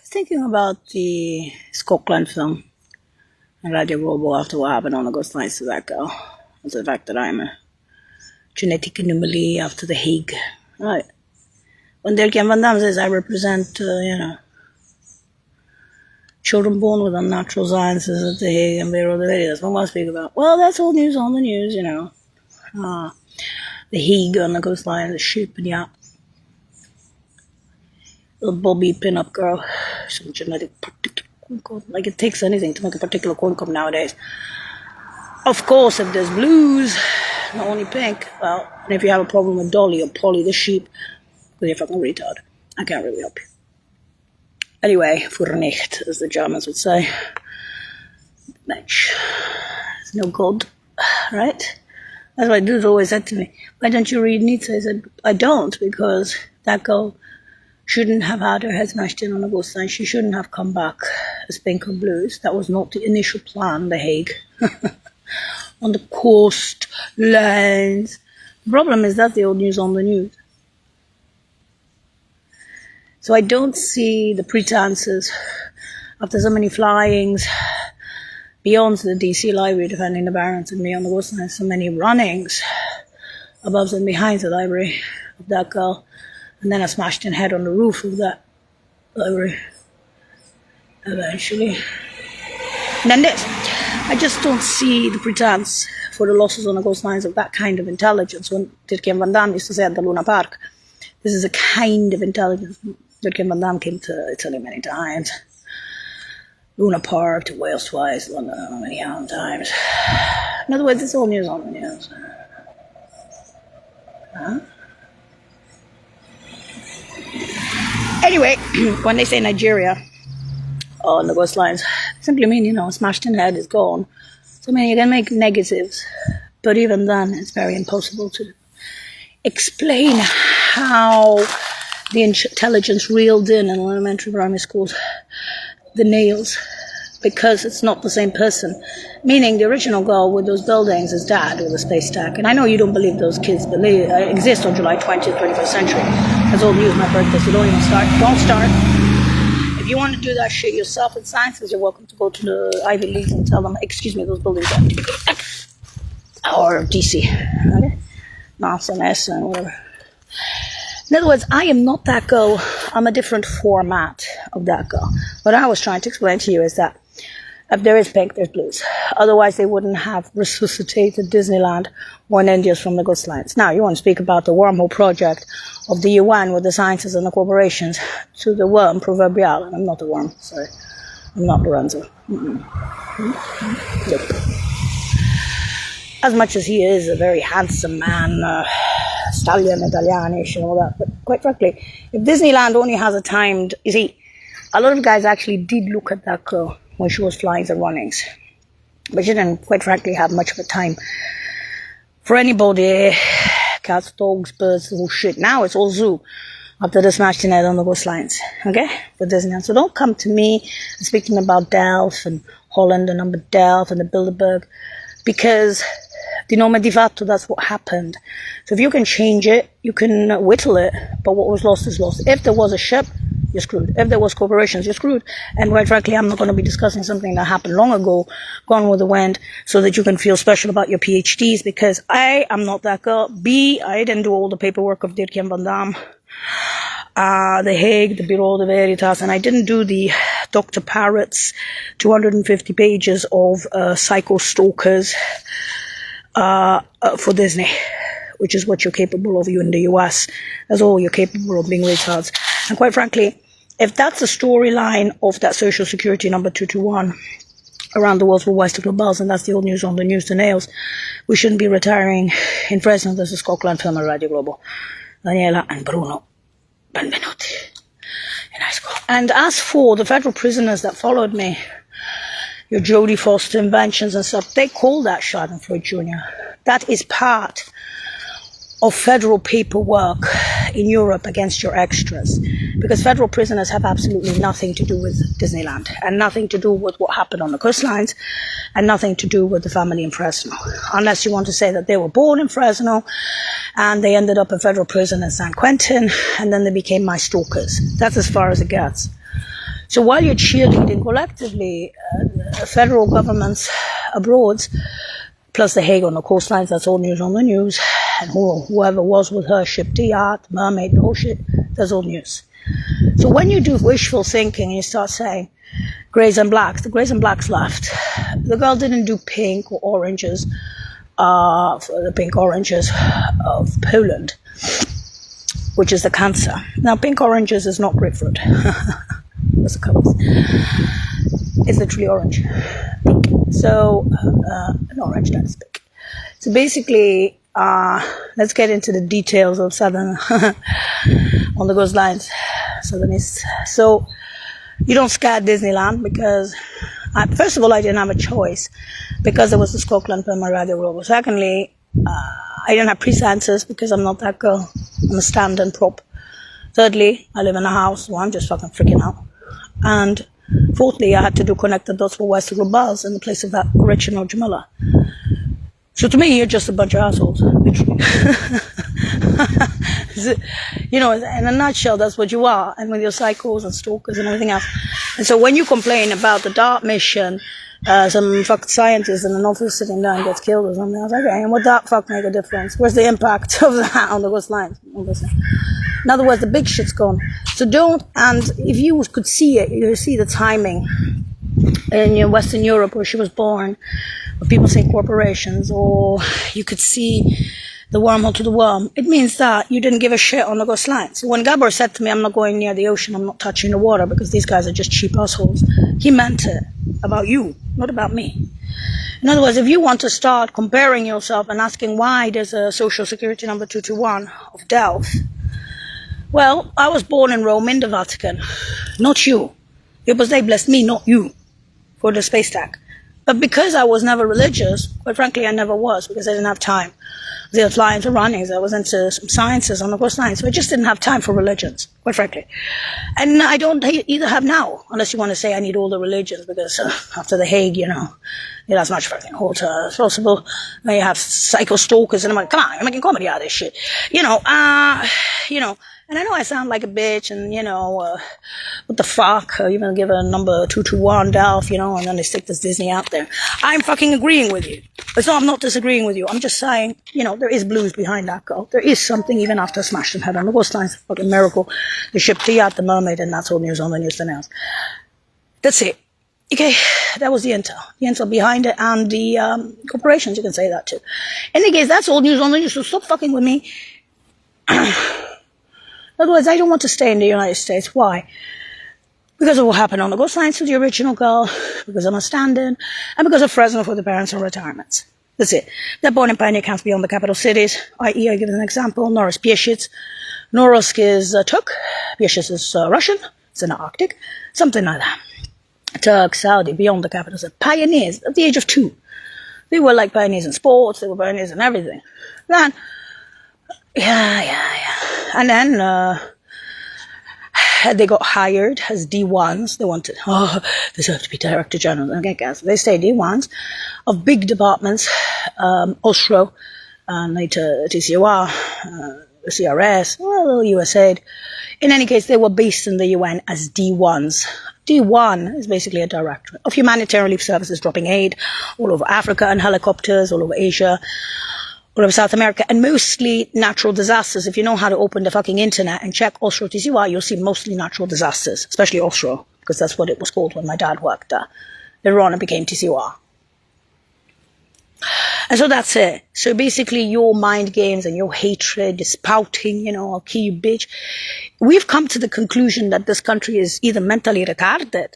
Thinking about the Scotland film and Radio Globo after what happened on August 9th to that girl. And the fact that I'm a genetic anomaly after the Hague. Right. When Dirk-Jan van Dam says I represent, children born with unnatural sciences at the Hague and Bureau de Veritas, that's what I want to speak about. Well, that's all news on the news, the Hague on the coastline, the ship and yacht. Little Bobby pin-up girl, some genetic particular corn cob. Like it takes anything to make a particular corn cob nowadays. Of course, if there's blues, not only pink, well, and if you have a problem with Dolly or Polly the sheep, because you're fucking retard, I can't really help you. Anyway, für nicht, as the Germans would say. Mensch. There's no God, right? That's why dudes always said to me, why don't you read Nietzsche? I said, I don't, because that girl shouldn't have had her head smashed in on a ghost line. She shouldn't have come back as pink or blues. That was not the initial plan, The Hague. On the coast lines. The problem is that's the old news on the news. So I don't see the pretenses after so many flyings beyond the DC library defending the barons and me on the ghost line, so many runnings above and behind the library of that girl. And then I smashed in head on the roof of that library, eventually. And then this. I just don't see the pretense for the losses on the coastlines of that kind of intelligence. When Dirk-Jan van Dam used to say at the Luna Park, this is a kind of intelligence. Dirk-Jan van Dam came to Italy many times. Luna Park, to Wales twice, London many times. In other words, it's all news on the news. Huh? Anyway, when they say Nigeria on the coastlines, simply mean, smashed in head is gone. So, you can make negatives, but even then, it's very impossible to explain how the intelligence reeled in elementary primary schools the nails, because it's not the same person. Meaning the original girl with those buildings is dad with a space stack. And I know you don't believe those kids exist on July 20th, 21st century. That's old news, my birthday, so don't even start. Don't start. If you want to do that shit yourself in sciences, you're welcome to go to the Ivy Leagues and tell them, excuse me, those buildings are empty. Or DC. Okay? NASA and whatever. In other words, I am not that girl. I'm a different format of that girl. What I was trying to explain to you is that if there is pink, there's blues. Otherwise, they wouldn't have resuscitated Disneyland or Indians from the coastlines. Now, you want to speak about the wormhole project of the UN with the scientists and the corporations to the worm proverbial. And I'm not a worm, sorry. I'm not Lorenzo. Nope. As much as he is a very handsome man, stallion, Italianish and all that, but quite frankly, if Disneyland only has a timed, you see, a lot of guys actually did look at that girl when she was flying the runnings, but she didn't, quite frankly, have much of a time for anybody. Cats, dogs, birds, all shit. Now it's all zoo after the smashed in head on the coastlines, okay, for Disneyland. So don't come to me speaking about Delft and Holland and number Delft and the Bilderberg, because di nome di fatto, that's what happened. So if you can change it, you can whittle it, but what was lost is lost. If there was a ship, you're screwed. If there was corporations, you're screwed. And quite frankly, I'm not going to be discussing something that happened long ago, gone with the wind, so that you can feel special about your PhDs, because I am not that girl. B, I didn't do all the paperwork of Dirk-Jan van Dam, The Hague, the Bureau de Veritas, and I didn't do the Dr. Parrott's 250 pages of psycho stalkers for Disney, which is what you're capable of, you in the US. That's all you're capable of, being retards. And quite frankly, if that's the storyline of that Social Security number 221 around the world's worldwide to globals, and that's the old news on the news to nails, we shouldn't be retiring in Fresno. This is Scotland Film and Radio Globo. Daniela and Bruno, benvenuti in high school. And as for the federal prisoners that followed me, your Jodie Foster inventions and stuff, they call that Schadenfreude Jr. That is part of federal paperwork in Europe against your extras, because federal prisoners have absolutely nothing to do with Disneyland and nothing to do with what happened on the coastlines and nothing to do with the family in Fresno, unless you want to say that they were born in Fresno and they ended up in federal prison in San Quentin and then they became my stalkers. That's as far as it gets. So while you're cheerleading collectively, federal governments abroad, plus The Hague on the coastlines, that's all news on the news, and whoever was with her, ship the yacht, mermaid, the whole shit, that's all news. So when you do wishful thinking and you start saying greys and blacks, the greys and blacks left. The girl didn't do pink or oranges, the pink oranges of Poland, which is the cancer. Now, pink oranges is not grapefruit. What's the colors? It's literally orange. Pink. So, an orange, that is pink. So basically, let's get into the details of Southern on the coastlines. Southernist. So you don't scat Disneyland because, first of all, I didn't have a choice because there was the Scotland per my radio role. Secondly, I didn't have pre-sensors because I'm not that girl. I'm a stand-and prop. Thirdly, I live in a house, so I'm just fucking freaking out. And fourthly, I had to do connect the dots for Westwood Buzz in the place of that original Jamila. So to me, you're just a bunch of assholes, literally. You know, in a nutshell, that's what you are. And with your psychos and stalkers and everything else. And so when you complain about the DART mission, some fucking scientist in an office sitting down gets killed or something, I was like, okay, and would that fuck make a difference? Where's the impact of that on the coastlines? In other words, the big shit's gone. So don't, and if you could see it, you see the timing in Western Europe where she was born, where people say corporations, or you could see the wormhole to the worm. It means that you didn't give a shit on the coastline. So when Gabor said to me, I'm not going near the ocean, I'm not touching the water because these guys are just cheap assholes, he meant it about you, not about me. In other words, if you want to start comparing yourself and asking why there's a social security number 221 of Delft, well, I was born in Rome in the Vatican, not you. It was they blessed me, not you, for the space tag. But because I was never religious, quite frankly, I never was because I didn't have time. The flying to runnings, I was into some sciences on the coastline, so I just didn't have time for religions, quite frankly. And I don't either have now, unless you want to say I need all the religions, because after The Hague, you know, need as much fucking water as possible. Then you have psycho stalkers, and I'm like, come on, you're making comedy out of this shit. You know, and I know I sound like a bitch, and, you know, what the fuck, you're going to give a number 221 Delft, you know, and then they stick this Disney out there. I'm fucking agreeing with you. But no, I'm not disagreeing with you. I'm just saying, you know, there is blues behind that girl. There is something even after smashed in head on the coastline. Fucking miracle. The ship Tiat, the mermaid, and that's all news on the news for now. That's it. Okay, that was the intel behind it, and the corporations, you can say that too. In any case, that's all news on the news, so stop fucking with me. In other words, I don't want to stay in the United States. Why? Because of what happened on the coastlines to the original girl, because I'm a stand-in, and because of Fresno for the parents on retirements. That's it. They're born in pioneer camps beyond the capital cities, i.e., I give an example, Noros Pieshitz. Norilsk is Turk, Pieshitz is Russian, it's in the Arctic, something like that. Turk, Saudi, beyond the capital cities. Pioneers at the age of 2. They were like pioneers in sports, they were pioneers in everything. Then, and then, they got hired as D1s. They wanted, they have to be director general. Okay, guys, they stay D1s of big departments, OSRO, later TCOR, CRS, USAID. In any case, they were based in the UN as D1s. D1 is basically a directorate of humanitarian relief services, dropping aid all over Africa and helicopters all over Asia, all over South America, and mostly natural disasters. If you know how to open the fucking internet and check Oslo TCY, you'll see mostly natural disasters, especially Oslo, because that's what it was called when my dad worked there. Later on, it became TCY. And so that's it. So basically, your mind games and your hatred, the spouting, you know, I'll kill you, bitch. We've come to the conclusion that this country is either mentally retarded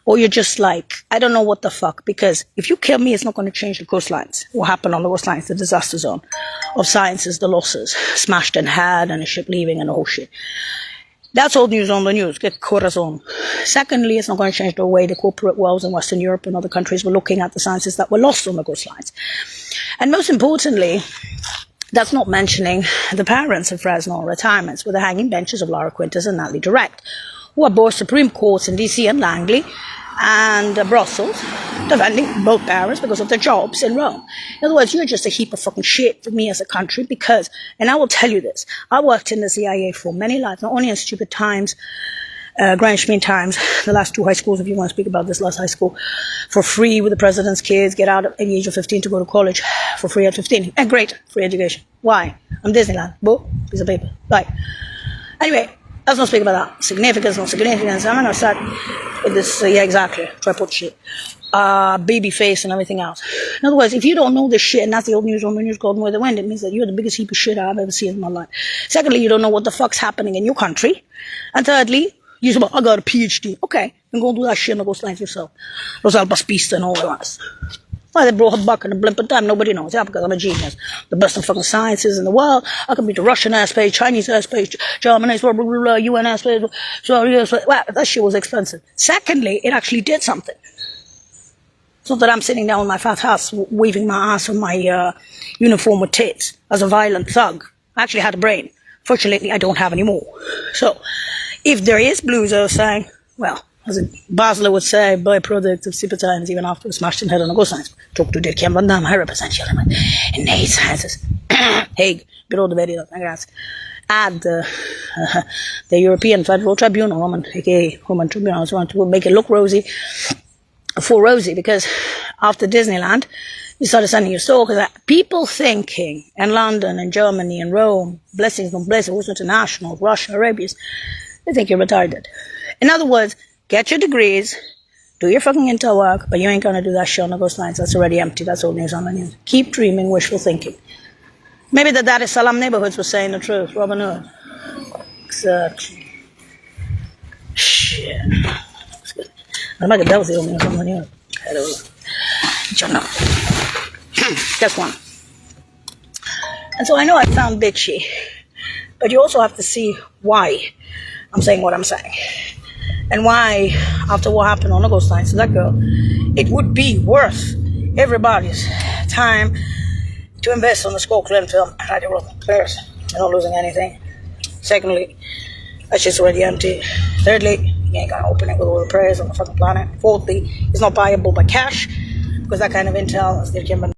or you're just like, I don't know what the fuck. Because if you kill me, it's not going to change the coastlines. What happened on the coastlines, the disaster zone of sciences, the losses, smashed and had, and a ship leaving and the whole shit. That's old news on the news. Get corazon. Secondly, it's not going to change the way the corporate worlds in Western Europe and other countries were looking at the sciences that were lost on the coastlines. And most importantly, That's not mentioning the parents of Fresno retirements with the hanging benches of Laura Quintus and Natalie Direct, who are both Supreme Courts in DC and Langley and Brussels, defending both parents because of their jobs in Rome. In other words, you're just a heap of fucking shit for me as a country because, and I will tell you this, I worked in the CIA for many lives, not only in Stupid Times, Greenwich Mean Times, the last two high schools, if you want to speak about this last high school, for free with the president's kids, get out at the age of 15 to go to college for free at 15. And great, free education. Why? I'm Disneyland. Book, piece of paper. Right. Anyway, let's not speak about that. Significance, no significance. I'm going to start with this, yeah, exactly, tripod shit. Baby face and everything else. In other words, if you don't know this shit, and that's the old news on the news called Where the Wind, it means that you're the biggest heap of shit I've ever seen in my life. Secondly, you don't know what the fuck's happening in your country. And thirdly, you say, I got a PhD. Okay, then go do that shit and go science yourself. Los Alpas Pista and all the rest. Why they brought her back in a blink of time, nobody knows. Yeah, because I'm a genius. The best of fucking sciences in the world. I can beat the Russian airspace, Chinese airspace, German airspace, blah, blah, blah, UN airspace. So, wow, that shit was expensive. Secondly, it actually did something. It's not that I'm sitting down in my fat house, waving my ass on my uniform with tits as a violent thug. I actually had a brain. Fortunately, I don't have any more. So, if there is blues, I was saying, well, as Basler would say, byproduct of Super Times, even after the smashed in head on a go science. Talk to Dirk Jan van Dam, hij represent element in nee sciences. Hague, Bureau de Veritas, grazie. Add the European Federal Tribunal, Roman, aka Roman Tribunal, want to make it look rosy, for rosy, because after Disneyland, you started sending your stalkers out. People thinking in London and Germany and Rome, blessings, no blessings, also international, Russia, Arabians, they think you're retarded. In other words, get your degrees, do your fucking intel work, but you ain't gonna do that shit on the ghost lines. That's already empty. That's old news on the news. Keep dreaming, wishful thinking. Maybe the Dar es Salaam neighborhoods were saying the truth. Robin Hood. Exactly. Shit. That's good. I'm like a devil, the old news on the news. Guess one. And so I know I sound bitchy, but you also have to see why I'm saying what I'm saying. And why, after what happened on the ghost lines to that girl, it would be worth everybody's time to invest on the Skull Clan film. Radio Roll players, you're not losing anything. Secondly, that shit's already empty. Thirdly, you ain't gonna open it with all the prayers on the fucking planet. Fourthly, it's not buyable by cash, because that kind of intel, as Dirk Jan van